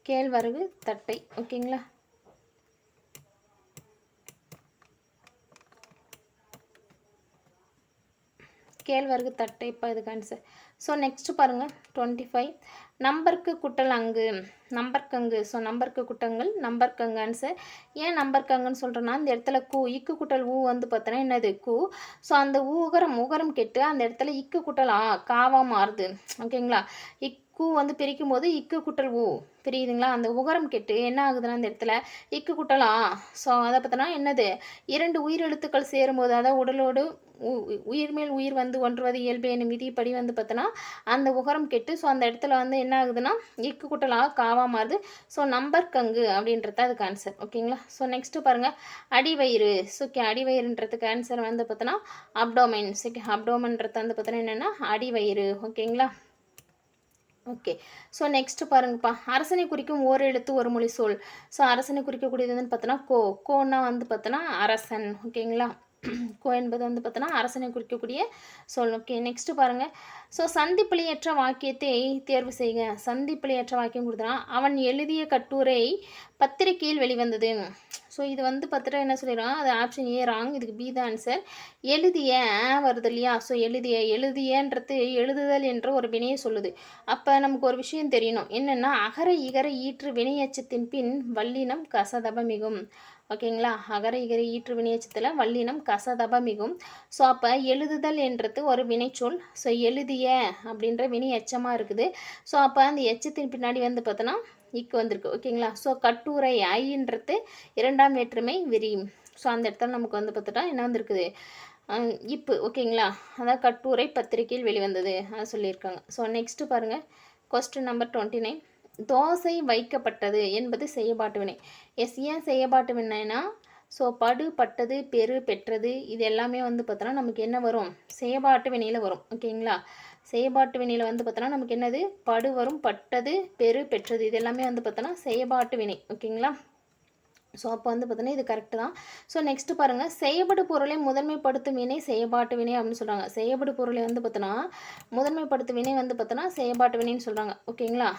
கேழ்வரகு தட்டை. ஓகேங்களா? கேழ்வரகு தட்டை இப்போ இதுக்கு ஆன்சர். ஸோ நெக்ஸ்ட் பாருங்கள் 25 நம்பருக்கு குட்டல் அங்கு நம்பர்க்கங்கு. ஸோ நம்பருக்கு குட்டங்கள் நம்பர்க்கங்கு ஆன்சர். ஏன் நம்பர்க்கங்குன்னு சொல்கிறேன்னா இந்த இடத்துல இக்கு குட்டல் ஊ வந்து பார்த்தோன்னா என்னது கூ. ஸோ அந்த உகரம் கெட்டு அந்த இடத்துல இக்கு குட்டல் காவாக மாறுது. ஓகேங்களா? கூ வந்து பிரிக்கும் போது இக்கு குட்டல் ஊ பிரியுதுங்களா? அந்த உகரம் கெட்டு என்ன ஆகுதுன்னா அந்த இடத்துல இக்கு குட்டல் ஸோ அதை பார்த்தோன்னா என்னது 2 உயிரெழுத்துக்கள் சேரும்போது அதாவது உடலோடு உயிர் மேல் உயிர் வந்து ஒன்றுவது இயல்பு என்னும் விதிப்படி வந்து பார்த்தோன்னா அந்த உகரம் கெட்டு ஸோ அந்த இடத்துல வந்து என்ன ஆகுதுன்னா இக்கு குட்டலாக காவா மாறுது. ஸோ நம்பர் கங்கு அப்படின்றது அதுக்கு ஆன்சர். ஓகேங்களா? ஸோ நெக்ஸ்ட்டு பாருங்கள் அடிவயிறு. ஸோ அடிவயிறுன்றதுக்கு ஆன்சர் வந்து பார்த்தோன்னா அப்டோமைன். அப்டோமன்றது வந்து பார்த்தோன்னா என்னென்னா அடிவயிறு. ஓகேங்களா? ஓகே. ஸோ நெக்ஸ்ட்டு பாருங்கப்பா அரசனை குறிக்கும் ஓர் எழுத்து ஒரு மொழி சொல். ஸோ அரசனை குறிக்கக்கூடியது வந்து பார்த்தோன்னா கோன்னா வந்து பார்த்தோன்னா அரசன். ஓகேங்களா? கோ என்பது வந்து பார்த்தோன்னா அரசனை குறிக்கக்கூடிய சொல். ஓகே நெக்ஸ்ட்டு பாருங்கள். ஸோ சந்திப்பிழையற்ற வாக்கியத்தை தேர்வு செய்க. சந்திப்பிழையற்ற வாக்கியம் கொடுத்தனா அவன் எழுதிய கட்டுரை பத்திரிகையில் வெளிவந்தது. ஸோ இது வந்து பார்த்துட்டு என்ன சொல்லிடுறான் அது ஆப்ஷன் ஏ ராங். இதுக்கு பி தான் ஆன்சர். எழுதிய வருது இல்லையா? ஸோ எழுதியன்றது எழுதுதல் என்ற ஒரு வினையை சொல்லுது. அப்போ நமக்கு ஒரு விஷயம் தெரியணும் என்னென்னா அகர இகர ஈற்று வினையச்சத்தின் பின் வல்லினம் கசதப மிகும். ஓகேங்களா? அகர இகர ஈற்று வினையச்சத்தில் வல்லினம் கசதப மிகும். ஸோ அப்போ எழுதுதல் என்றது ஒரு வினைச்சொல். ஸோ எழுதிய அப்படின்ற வினை எச்சமாக இருக்குது. ஸோ அப்போ அந்த எச்சத்தின் பின்னாடி வந்து பார்த்தோன்னா இக்கு வந்திருக்கு. ஓகேங்களா? ஸோ கட்டுரை ஐன்றது 2ஆம் வேற்றுமை விரி. ஸோ அந்த இடத்துல நமக்கு வந்து பார்த்துட்டா என்ன வந்திருக்குது இப்பு. ஓகேங்களா? அதான் கட்டுரை பத்திரிகையில் வெளிவந்தது அதை சொல்லியிருக்காங்க. ஸோ நெக்ஸ்ட்டு பாருங்கள் கொஸ்டின் நம்பர் 29 தோசை வைக்கப்பட்டது என்பது செய்யப்பாட்டு வினை. ஏன் செய்யப்பாட்டு வினைனா ஸோ படு பட்டது பெரு பெற்றது இது எல்லாமே வந்து பார்த்தோன்னா நமக்கு என்ன வரும் செய்யப்பாட்டு வினையில் வரும். ஓகேங்களா? செய்யப்பாட்டு வினையில் வந்து பார்த்தோன்னா நமக்கு என்னது படு வரும் பட்டது பெரு பெற்றது இது எல்லாமே வந்து பார்த்தோன்னா செய்யப்பாட்டு வினை. ஓகேங்களா? ஸோ அப்போ வந்து பார்த்தோன்னா இது கரெக்டு தான். ஸோ நெக்ஸ்ட்டு பாருங்கள் செய்யப்படு பொருளை முதன்மைப்படுத்தும் வினை செய்யப்பாட்டு வினை அப்படின்னு சொல்கிறாங்க. செய்யப்படு பொருளை வந்து பார்த்தோன்னா முதன்மைப்படுத்தும் வினை வந்து பார்த்தோன்னா செய்யப்பாட்டு வினைன்னு சொல்கிறாங்க. ஓகேங்களா?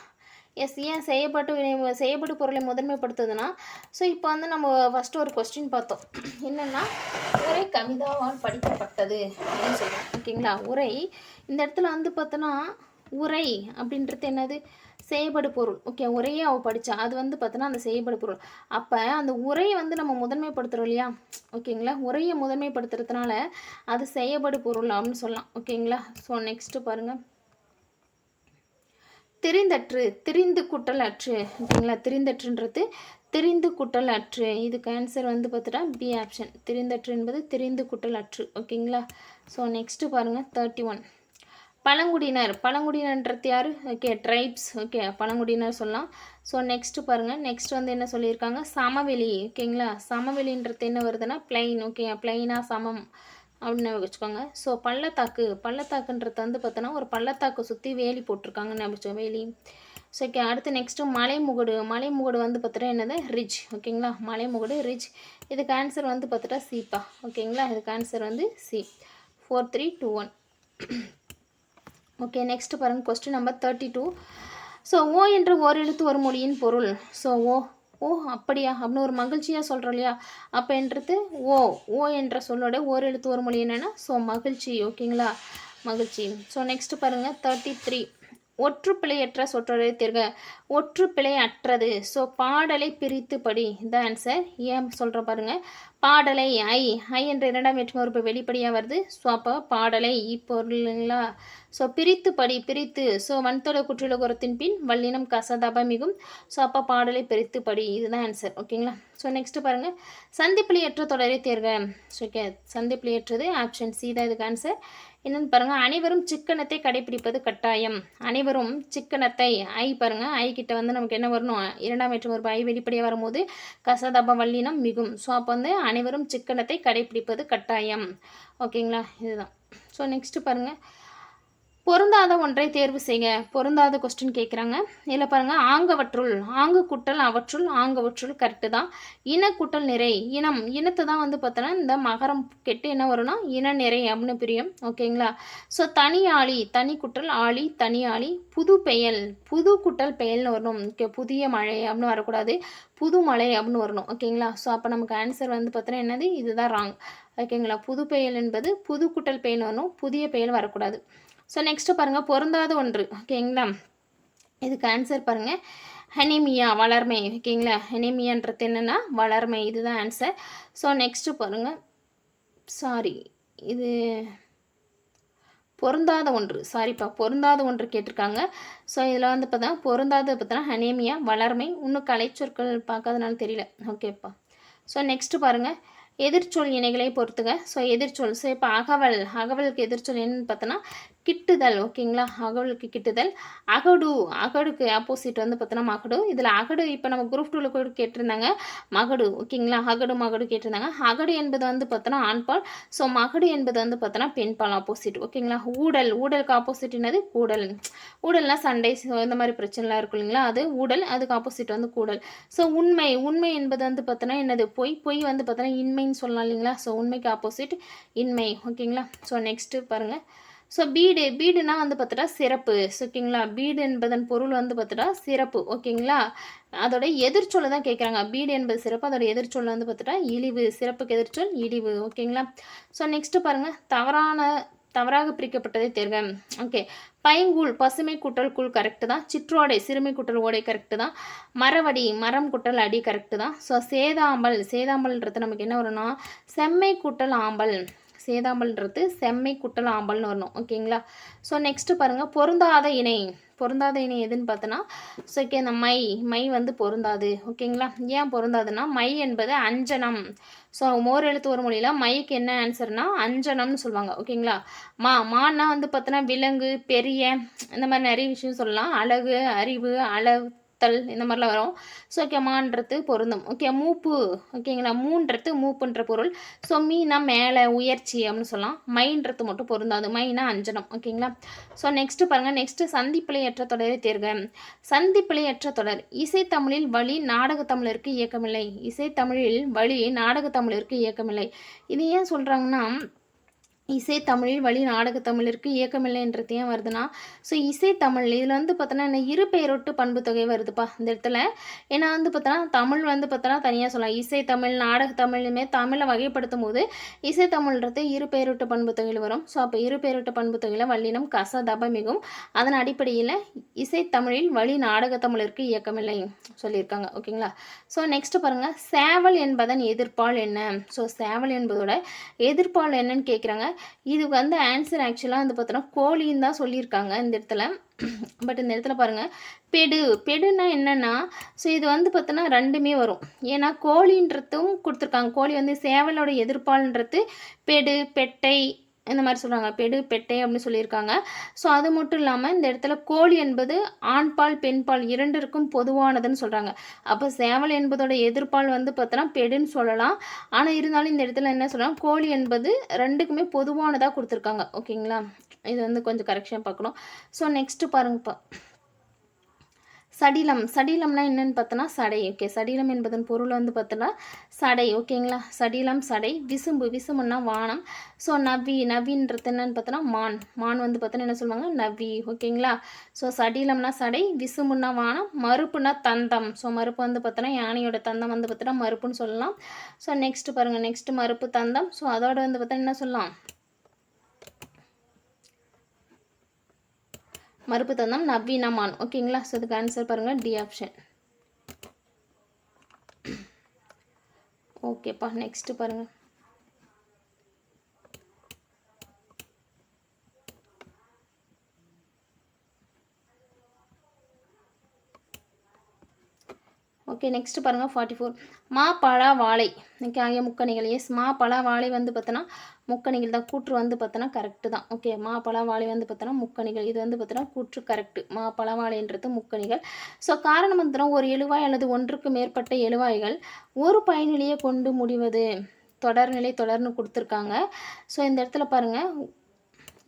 ஏன் செய்யப்படு பொருளை முதன்மைப்படுத்துதுன்னா ஸோ இப்போ வந்து நம்ம ஃபஸ்ட்டு ஒரு கொஸ்டின் பார்த்தோம் என்னென்னா உரை கவிதாவால் படிக்கப்பட்டது அப்படின்னு சொல்கிறோம். ஓகேங்களா? உரை இந்த இடத்துல வந்து பார்த்தோன்னா உரை அப்படின்றது என்னது செய்யப்படு பொருள். ஓகே உரையே அவள் படித்தா அது வந்து பார்த்தோன்னா அந்த செய்யப்படு பொருள். அப்போ அந்த உரையை வந்து நம்ம முதன்மைப்படுத்துகிறோம் இல்லையா? ஓகேங்களா? உரையை முதன்மைப்படுத்துறதுனால அது செய்யப்படு பொருள் அப்படின்னு சொல்லலாம். ஓகேங்களா? ஸோ நெக்ஸ்ட்டு பாருங்கள் திரிந்தற்று திரிந்து குட்டல் அற்று. ஓகேங்களா? திரிந்தற்றுன்றது திரிந்து குட்டல் அற்று. இதுக்கு ஆன்சர் வந்து பார்த்துட்டா பி ஆப்ஷன். திரிந்தற்று என்பது திரிந்து குட்டல் அற்று. ஓகேங்களா? ஸோ நெக்ஸ்ட்டு பாருங்கள் 31 பழங்குடியினர்ன்றது யார்? Okay tribes. ஓகே பழங்குடியினர் சொல்லலாம். ஸோ நெக்ஸ்ட்டு பாருங்கள் நெக்ஸ்ட் வந்து என்ன சொல்லியிருக்காங்க சமவெளி. ஓகேங்களா? சமவெளின்றது என்ன வருதுன்னா பிளைன். ஓகே பிளைனாக சமம் அப்படின்னு வச்சுக்கோங்க. ஸோ பள்ளத்தாக்குன்றது வந்து பார்த்தோன்னா ஒரு பள்ளத்தாக்கு சுற்றி வேலி போட்டிருக்காங்கன்னு வச்சோம் வேலி. ஸோ ஓகே அடுத்து நெக்ஸ்ட்டு மலைமுகடு வந்து பார்த்துட்டா என்னது ரிட்ஜ். ஓகேங்களா? மலைமுகடு ரிட்ஜ். இதுக்கு ஆன்சர் வந்து பார்த்துட்டா சிப்பா. ஓகேங்களா? இதுக்கு ஆன்சர் வந்து சி. 4 3 2 1. ஓகே நெக்ஸ்ட்டு பாருங்கள் கொஸ்டின் நம்பர் 32 ஸோ ஓ என்ற ஓர் எழுத்து ஒரு மொழியின் பொருள். ஸோ ஓ அப்படியா அப்படின்னு ஒரு மகிழ்ச்சியாக சொல்கிறோம் இல்லையா? அப்போன்றது ஓ என்ற சொல்லோட ஓர் எழுத்து ஒரு மொழி என்னென்னா ஸோ மகிழ்ச்சி. ஓகேங்களா? மகிழ்ச்சி. ஸோ நெக்ஸ்ட்டு பாருங்கள் 33 ஒற்றுப்பிழையற்ற சொற்றொடரை தேர்க. ஒற்றுப்பிழை அற்றது. ஸோ பாடலை பிரித்து படி இந்த ஆன்சர். ஏன் சொல்கிற பாருங்கள் பாடலை ஐ என்ற 2ஆம் வேற்றுமை உறுப்பு வெளிப்படையாக வருது. ஸோ அப்போ பாடலை இப்பொருளுங்களா? ஸோ பிரித்து படி பிரித்து ஸோ வன்தொடர் குற்றிலகுரத்தின் பின் வல்லினம் கசதப மிகும். ஸோ அப்போ பாடலை பிரித்து படி இதுதான் ஆன்சர். ஓகேங்களா? ஸோ நெக்ஸ்ட்டு பாருங்கள் சந்திப்பிழையற்ற தொடரை தேர்க. ஸோ ஓகே சந்திப்பிழையற்றது ஆப்ஷன் சி தான் இதுக்கு ஆன்சர். என்னென்னு பாருங்கள் அனைவரும் சிக்கனத்தை கடைபிடிப்பது கட்டாயம். அனைவரும் சிக்கனத்தை பாருங்கள் ஐ கிட்ட வந்து நமக்கு என்ன வரணும் 2ஆம் வேற்றுமை உறுப்பு ஐ வெளிப்படையாக வரும்போது கசதப வல்லினம் மிகும். ஸோ அப்போ வந்து அனைவரும் சிக்கனத்தை கடைபிடிப்பது கட்டாயம். ஓகேங்களா? இதுதான். ஸோ நெக்ஸ்ட்டு பாருங்கள் பொருந்தாத ஒன்றை தேர்வு செய்க. பொருந்தாத கொஸ்டின் கேட்குறாங்க. இதில் பாருங்கள், ஆங்கவற்றுள், ஆங்கு கூட்டல் அவற்றுள், ஆங்கவற்றுள் கரெக்டு தான். இன கூட்டல் நிறை, இனத்தை தான் வந்து பார்த்தோன்னா இந்த மகரம் கெட்டு என்ன வரும்னா இன நிறை அப்படின்னு பிரியும். ஓகேங்களா? ஸோ தனி ஆளி, தனி குட்டல் ஆளி, தனி ஆளி. புது பெயல், புது குட்டல் பெயல்னு வரணும். ஓகே, புதிய மழை அப்படின்னு வரக்கூடாது, புது மழை அப்படின்னு வரணும். ஓகேங்களா? ஸோ அப்போ நமக்கு ஆன்சர் வந்து பார்த்தோன்னா என்னது, இதுதான் ராங். ஓகேங்களா? புது பெயல் என்பது புது குட்டல் பெயல் வரணும், புதிய பெயல் வரக்கூடாது. ஸோ நெக்ஸ்ட்டு பாருங்கள், பொருந்தாத ஒன்று. ஓகேங்களா? இதுக்கு ஆன்சர் பாருங்கள், ஹெனிமியா வளர்மை. ஓகேங்களா? ஹெனிமியான்றது என்னென்னா வளர்மை, இதுதான் ஆன்சர். ஸோ நெக்ஸ்ட்டு பாருங்கள், சாரி இது பொருந்தாத ஒன்று, சாரிப்பா பொருந்தாத ஒன்று கேட்டிருக்காங்க. ஸோ இதில் வந்து பார்த்தா பொருந்தாத பார்த்தோன்னா ஹெனேமியா வளர்மை, இன்னும் கலைச்சொற்கள் பார்க்காதனால தெரியல. ஓகேப்பா. ஸோ நெக்ஸ்ட்டு பாருங்கள், எதிர்ச்சொல் இணைகளை பொறுத்துக. ஸோ எதிர்ச்சொல், ஸோ இப்போ அகவலுக்கு எதிர்ச்சொல் என்னன்னு பார்த்தோன்னா கிட்டுதல். ஓகேங்களா? அகவலுக்கு கிட்டுதல். அகடுக்கு ஆப்போசிட் வந்து பார்த்தோன்னா மகடு. இதில் அகடு இப்போ நம்ம குரூப் 2ல் கூட கேட்டிருந்தாங்க மகடு. ஓகேங்களா? மகடு கேட்டிருந்தாங்க. அகடு என்பது வந்து பார்த்தோன்னா ஆண்பால். ஸோ மகடு என்பது வந்து பார்த்தோன்னா பெண்பால் ஆப்போசிட். ஓகேங்களா? ஊடலுக்கு ஆப்போசிட் என்னது, கூடல். ஊடல்னா சண்டை, இந்த மாதிரி பிரச்சனைலாம் இருக்கும் இல்லைங்களா, அது ஊடல். அதுக்கு ஆப்போசிட் வந்து கூடல். ஸோ உண்மை என்பது வந்து பார்த்தோன்னா என்னது, பொய் வந்து பார்த்தோன்னா இன்மைன்னு சொல்லலாம் இல்லைங்களா. ஸோ உண்மைக்கு ஆப்போசிட் இன்மை. ஓகேங்களா? ஸோ நெக்ஸ்ட்டு பாருங்கள், ஸோ பீடுனா வந்து பார்த்துட்டா சிறப்பு. ஓகேங்களா? பீடு என்பதன் பொருள் வந்து பார்த்துட்டா சிறப்பு. ஓகேங்களா? அதோட எதிர்ச்சொல்லை தான் கேட்குறாங்க. பீடு என்பது சிறப்பு, அதோட எதிர்ச்சொல் வந்து பார்த்துட்டா இழிவு. சிறப்புக்கு எதிர்ச்சொல் இழிவு. ஓகேங்களா? ஸோ நெக்ஸ்ட்டு பாருங்கள், தவறாக பிரிக்கப்பட்டதை தேர்க. ஓகே, பைங்கூழ் பசுமை கூட்டல் கூழ் கரெக்டு தான். சிற்றோடை சிறுமை கூட்டல் ஓடை கரெக்டு தான். மரவடி மரம் கூட்டல் அடி கரெக்டு தான். ஸோ சேதாம்பல்ன்றது நமக்கு என்ன வரும்னா செம்மை கூட்டல் ஆம்பல். சேதாம்பல்ன்றது செம்மை குட்டல் ஆம்பல்னு வரணும். ஓகேங்களா? ஸோ நெக்ஸ்ட்டு பாருங்கள், பொருந்தாத இணை எதுன்னு பார்த்தோன்னா, ஸோ ஓகே, இந்த மை வந்து பொருந்தாது. ஓகேங்களா? ஏன் பொருந்தாதுன்னா மை என்பது அஞ்சனம். ஸோ மோர் எழுத்து ஒரு மொழியில் மைக்கு என்ன ஆன்சர்னா அஞ்சனம்னு சொல்லுவாங்க. ஓகேங்களா? மான்னா வந்து பார்த்தோன்னா விலங்கு, பெரிய, இந்த மாதிரி நிறைய விஷயம் சொல்லலாம். அழகு, அறிவு, இந்த மாதிரிலாம் வரும். ஸோ ஓகே, மான்றது பொருந்தும். ஓகே, மூப்பு. ஓகேங்களா? மூன்றது மூப்புன்ற பொருள். ஸோ மீனா மேலே, உயர்ச்சி அப்படின்னு சொல்லலாம். மைன்றது மட்டும் பொருந்தாது, மைனா அஞ்சனம். ஓகேங்களா? ஸோ நெக்ஸ்ட்டு பாருங்கள், நெக்ஸ்ட்டு சந்திப்பிழையற்ற தொடரை தேர்க. சந்திப்பிழையற்ற தொடர், இசைத்தமிழில் வழி நாடகத்தமிழருக்கு இயக்கமில்லை. இசைத்தமிழில் வழி நாடகத்தமிழருக்கு இயக்கமில்லை. இது ஏன் சொல்கிறாங்கன்னா, இசைத்தமிழில் வழி நாடகத்தமிழிற்கு இயக்கமில்லைன்றது ஏன் வருதுன்னா, ஸோ இசைத்தமிழ் இதில் வந்து பார்த்தோன்னா என்ன இரு பெயரொட்டு பண்பு தொகை வருதுப்பா இந்த இடத்துல. ஏன்னா வந்து பார்த்தோன்னா தமிழ் வந்து பார்த்தோன்னா தனியாக சொல்லலாம். இசைத்தமிழ், நாடகத்தமிழுமே தமிழை வகைப்படுத்தும் போது இசைத்தமிழ்ன்றது இரு பெயரொட்டு பண்பு தொகையில் வரும். ஸோ அப்போ இரு பெயரொட்டு பண்பு தொகையில் வல்லினம் கச தப மிகும். அதன் அடிப்படையில் இசைத்தமிழில் வழி நாடகத்தமிழிற்கு இயக்கமில்லை சொல்லியிருக்காங்க. ஓகேங்களா? ஸோ நெக்ஸ்ட்டு பாருங்கள், சேவல் என்பதன் எதிர்ப்பால் என்ன. ஸோ சேவல் என்பதோட எதிர்ப்பால் என்னன்னு கேட்குறாங்க. இதுக்கு வந்து ஆன்சர் ஆக்சுவலாக வந்து பார்த்தோன்னா கோழின்னு தான் சொல்லியிருக்காங்க இந்த இடத்துல. பட் இந்த இடத்துல பாருங்கள், பெடுனா என்னென்னா, ஸோ இது வந்து பார்த்தோன்னா ரெண்டுமே வரும். ஏன்னா கோழின்றதும் கொடுத்துருக்காங்க. கோழி வந்து சேவலோட எதிர்ப்பால்ன்றது பெடு, பெட்டை, இந்த மாதிரி சொல்கிறாங்க. பெட்டை அப்படின்னு சொல்லியிருக்காங்க. ஸோ அது மட்டும் இல்லாமல் இந்த இடத்துல கோழி என்பது ஆண்பால் பெண்பால் இரண்டிற்கும் பொதுவானதுன்னு சொல்கிறாங்க. அப்போ சேவல் என்பதோட எதிர்ப்பால் வந்து பார்த்தோன்னா பெடுன்னு சொல்லலாம். ஆனால் இருந்தாலும் இந்த இடத்துல என்ன சொல்கிறாங்க, கோழி என்பது ரெண்டுக்குமே பொதுவானதாக கொடுத்துருக்காங்க. ஓகேங்களா? இது வந்து கொஞ்சம் கரெக்ஷன் பார்க்கணும். ஸோ நெக்ஸ்ட்டு பாருங்கப்பா, சடிலம்னா என்னென்னு பார்த்தோன்னா சடை. ஓகே, சடிலம் என்பதன் பொருள் வந்து பார்த்தோன்னா சடை. ஓகேங்களா? சடிலம் சடை. விசும்புன்னா வானம். ஸோ நவின்றது என்னன்னு பார்த்தோன்னா மான் வந்து பார்த்தோன்னா என்ன சொல்லுவாங்க, நவி. ஓகேங்களா? ஸோ சடிலம்னா சடை, விசும்புன்னா வானம், மறுப்புனா தந்தம். ஸோ மறுப்பு வந்து பார்த்தோன்னா யானையோட தந்தம் வந்து பார்த்தோன்னா மறுப்புன்னு சொல்லலாம். ஸோ நெக்ஸ்ட்டு பாருங்கள், நெக்ஸ்ட்டு மறுப்பு தந்தம். ஸோ அதோட வந்து பார்த்தோன்னா என்ன சொல்லலாம், மறுப்பு தந்தம் நவீனமான். ஓகேங்களா? ஸோ இதுக்கு ஆன்சர் பாருங்கள், டி ஆப்ஷன். ஓகேப்பா, நெக்ஸ்ட்டு பாருங்கள், ஓகே நெக்ஸ்ட்டு பாருங்கள் 44. மா பழா வாழை. ஓகே, ஆகிய முக்கணிகள். எஸ், மா பழா வாழை வந்து பார்த்தோன்னா முக்கணிகள் தான். கூற்று வந்து பார்த்தோன்னா கரெக்டு தான். ஓகே, மா பழா வாழை வந்து பார்த்தோன்னா முக்கணிகள். இது வந்து பார்த்தோன்னா கூற்று கரெக்டு. மா பழா வாழைன்றது முக்கணிகள். ஸோ காரணம் வந்து ஒரு எழுவாய் அல்லது ஒன்றுக்கு மேற்பட்ட எழுவாய்கள் ஒரு பயனிலையை கொண்டு முடிவது தொடர்நிலை தொடர்னு கொடுத்துருக்காங்க. ஸோ இந்த இடத்துல பாருங்கள்,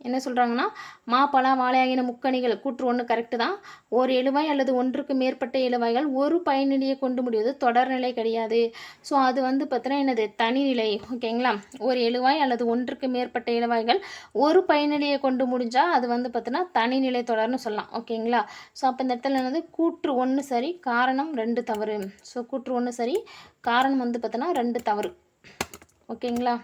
என்ன சொல்கிறாங்கன்னா மா பலா வாழை ஆகின முக்கணிகள் கூற்று ஒன்று கரெக்டு தான். ஒரு எழுவாய் அல்லது ஒன்றுக்கு மேற்பட்ட எழுவாய்கள் ஒரு பயனிலையை கொண்டு முடிவது தொடர்நிலை கிடையாது. ஸோ அது வந்து பார்த்தோன்னா என்னது தனிநிலை. ஓகேங்களா, ஒரு எழுவாய் அல்லது ஒன்றுக்கு மேற்பட்ட எழுவாய்கள் ஒரு பயனிலையை கொண்டு முடிஞ்சால் அது வந்து பார்த்தோன்னா தனிநிலை தொடர்னு சொல்லலாம். ஓகேங்களா, ஸோ அப்போ இந்த இடத்துல என்னது கூற்று ஒன்று சரி, காரணம் 2 தவறு. ஸோ கூற்று ஒன்று சரி, காரணம் வந்து பார்த்தோன்னா 2 தவறு. ஓகேங்களா,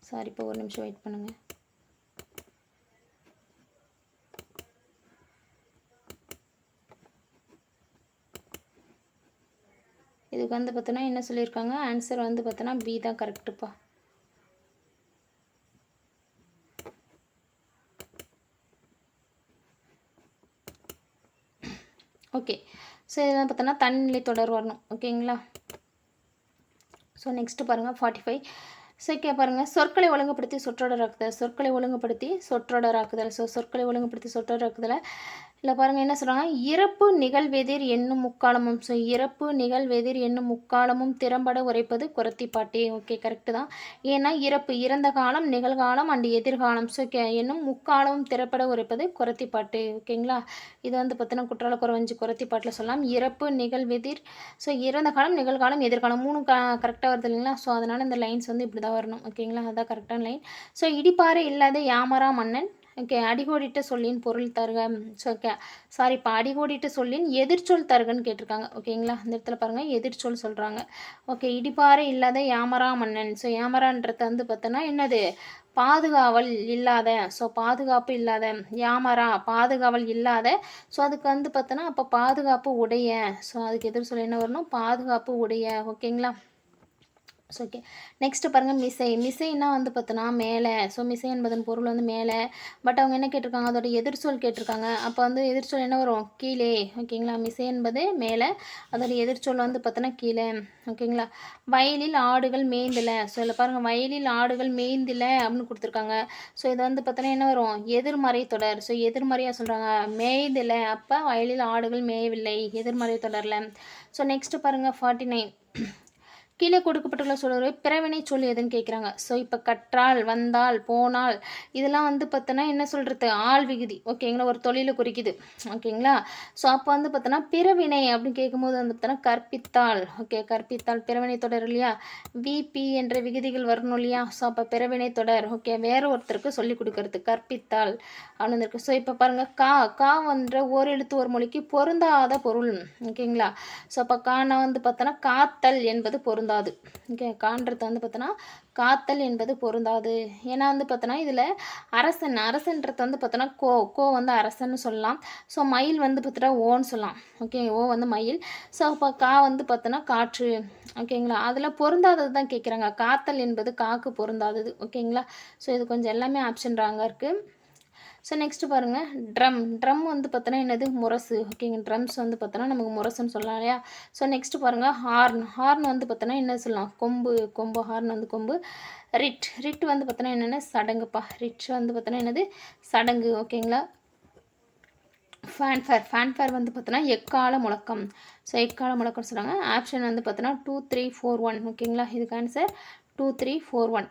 சாரி இப்போ ஒரு நிமிஷம் வெயிட் பண்ணுங்கள். இதுக்கு வந்து பார்த்தோன்னா என்ன சொல்லியிருக்காங்க, ஆன்சர் வந்து பார்த்தோன்னா பி தான் கரெக்டுப்பா. ஓகே, ஸோ இதெல்லாம் பார்த்தோன்னா தன்னிலை தொடர் வரணும். ஓகேங்களா, ஸோ நெக்ஸ்ட்டு பாருங்கள் 45. ஓகே பாருங்கள், சொற்களை ஒழுங்குபடுத்தி சொற்றொடராக்குதல். சொற்களை ஒழுங்குபடுத்தி சொற்றொடராக்குதல். ஸோ சொற்களை ஒழுங்குபடுத்தி சொற்றொடராக்குதல் இல்லை பாருங்கள் என்ன சொல்கிறாங்க, இறப்பு நிகழ்வெதிர் என்னும் முக்காலமும். ஸோ இறப்பு நிகழ்வெதிர் என்னும் முக்காலமும் திறம்பட உரைப்பது குறத்திப்பாட்டே. ஓகே கரெக்டு தான். ஏன்னா இறப்பு இறந்த காலம், நிகழ்காலம் அண்ட் எதிர்காலம். ஸோ என்னும் முக்காலமும் திறப்பட உரைப்பது குறத்திப்பாட்டு. ஓகேங்களா, இது வந்து பார்த்தீங்கன்னா குற்றால குறவஞ்சி குறத்திப்பாட்டில் சொல்லலாம். இறப்பு நிகழ்வெதிர், ஸோ இறந்த காலம், நிகழ்காலம், எதிர்காலம் 3 கரெக்டாக வருது இல்லைங்களா. ஸோ அதனால் இந்த லைன்ஸ் வந்து இப்படி தான் வரணும். ஓகேங்களா, அதுதான் கரெக்டான லைன். ஸோ இடிப்பாறை இல்லாத யாமரா மன்னன். ஓகே, அடிகோடிட்ட சொல்லின் பொருள் தருக. ஸோ ஓகே சாரி, இப்போ அடிகோடிட்ட சொல்லின் எதிர்ச்சொல் தருகன்னு கேட்டிருக்காங்க. ஓகேங்களா, இந்த இடத்துல பாருங்கள் எதிர்ச்சொல் சொல்கிறாங்க. ஓகே, இடிப்பாறை இல்லாத யாமரா மன்னன். ஸோ யாமரான்றது வந்து பார்த்தோன்னா என்னது, பாதுகாவல் இல்லாத. ஸோ பாதுகாப்பு இல்லாத, யாமரா பாதுகாவல் இல்லாத. ஸோ அதுக்கு வந்து பார்த்தோன்னா அப்போ பாதுகாப்பு உடைய. ஸோ அதுக்கு எதிர் சொல்ல என்ன வரணும், பாதுகாப்பு உடைய. ஓகேங்களா, ஸோ ஓகே நெக்ஸ்ட்டு பாருங்கள், மிசை. மிசைன்னா வந்து பார்த்தோன்னா மேலே. ஸோ மிசை என்பதன் பொருள் வந்து மேலே. பட் அவங்க என்ன கேட்டிருக்காங்க, அதோட எதிர்ச்சொல் கேட்டிருக்காங்க. அப்போ வந்து எதிர்ச்சொல் என்ன வரும், கீழே. ஓகேங்களா, மிசை என்பது மேலே, அதோட எதிர்ச்சொல் வந்து பார்த்தோன்னா கீழே. ஓகேங்களா, வயலில் ஆடுகள் மேய்ந்தில. ஸோ இதில் பாருங்கள், வயலில் ஆடுகள் மேய்ந்தில அப்படின்னு கொடுத்துருக்காங்க. ஸோ இது வந்து பார்த்தோன்னா என்ன வரும், எதிர்மறை தொடர். ஸோ எதிர்மறையாக சொல்கிறாங்க, மேய்ந்தில, அப்போ வயலில் ஆடுகள் மேயவில்லை, எதிர்மறை தொடரில். ஸோ நெக்ஸ்ட்டு பாருங்கள் 49. கீழே கொடுக்கப்பட்டுள்ள சொல்லுற பிறவினை சொல் எதுன்னு கேட்குறாங்க. ஸோ இப்போ கற்றால், வந்தால், போனால், இதெல்லாம் வந்து பார்த்தோன்னா என்ன சொல்கிறது, ஆள் விகுதி. ஓகேங்களா, ஒரு தொழிலை குறிக்குது. ஓகேங்களா, ஸோ அப்போ வந்து பார்த்தோன்னா பிறவினை அப்படின்னு கேட்கும்போது வந்து பார்த்தோன்னா கற்பித்தால். ஓகே, கற்பித்தால் பிறவினை தொடர் இல்லையா, விபி என்ற விகுதிகள் வரணும் இல்லையா. ஸோ அப்போ பிறவினை தொடர். ஓகே, வேறு ஒருத்தருக்கு சொல்லிக் கொடுக்கறது கற்பித்தால் அப்படின்னு இருக்குது. ஸோ இப்போ பாருங்கள், கா என்ற ஓர் எழுத்து ஒரு மொழிக்கு பொருந்தாத பொருள். ஓகேங்களா, ஸோ அப்போ கானா வந்து பார்த்தோன்னா காத்தல் என்பது பொருந்தாது. ஓகே, காண்றது வந்து பார்த்தோன்னா காத்தல் என்பது பொருந்தாது. ஏன்னா வந்து பார்த்தோன்னா இதில் அரசன்றது வந்து பார்த்தோன்னா கோ வந்து அரசன்னு சொல்லலாம். ஸோ மயில் வந்து பார்த்தோன்னா ஓன்னு சொல்லலாம். ஓகே, ஓ வந்து மயில். ஸோ அப்போ கா வந்து பார்த்தோன்னா காற்று. ஓகேங்களா, அதில் பொருந்தாதது தான் கேட்குறாங்க. காத்தல் என்பது காக்கு பொருந்தாதது. ஓகேங்களா, ஸோ இது கொஞ்சம் எல்லாமே ஆப்ஷன் ராங்காக இருக்குது. ஸோ நெக்ஸ்ட்டு பாருங்கள், ட்ரம் வந்து பார்த்தோன்னா என்னது, முரசு. ஓகேங்க, ட்ரம்ஸ் வந்து பார்த்தோன்னா நமக்கு முரசுன்னு சொல்லலாம் இல்லையா. ஸோ நெக்ஸ்ட்டு பாருங்கள், ஹார்ன் வந்து பார்த்தோன்னா என்ன சொல்லலாம், கொம்பு. ஹார்ன் வந்து கொம்பு. ரிட் வந்து பார்த்தோன்னா என்னென்ன, சடங்குப்பா. ரிட் வந்து பார்த்தோன்னா என்னது, சடங்கு. ஓகேங்களா, ஃபேன்ஃபேர் வந்து பார்த்தோன்னா எக்கால முழக்கம். ஸோ எக்கால முழக்கம்னு சொல்கிறாங்க. ஆப்ஷன் வந்து பார்த்தோன்னா 2 3 4 1. ஓகேங்களா, இதுக்கு ஆன்சர் 2 3 4 1.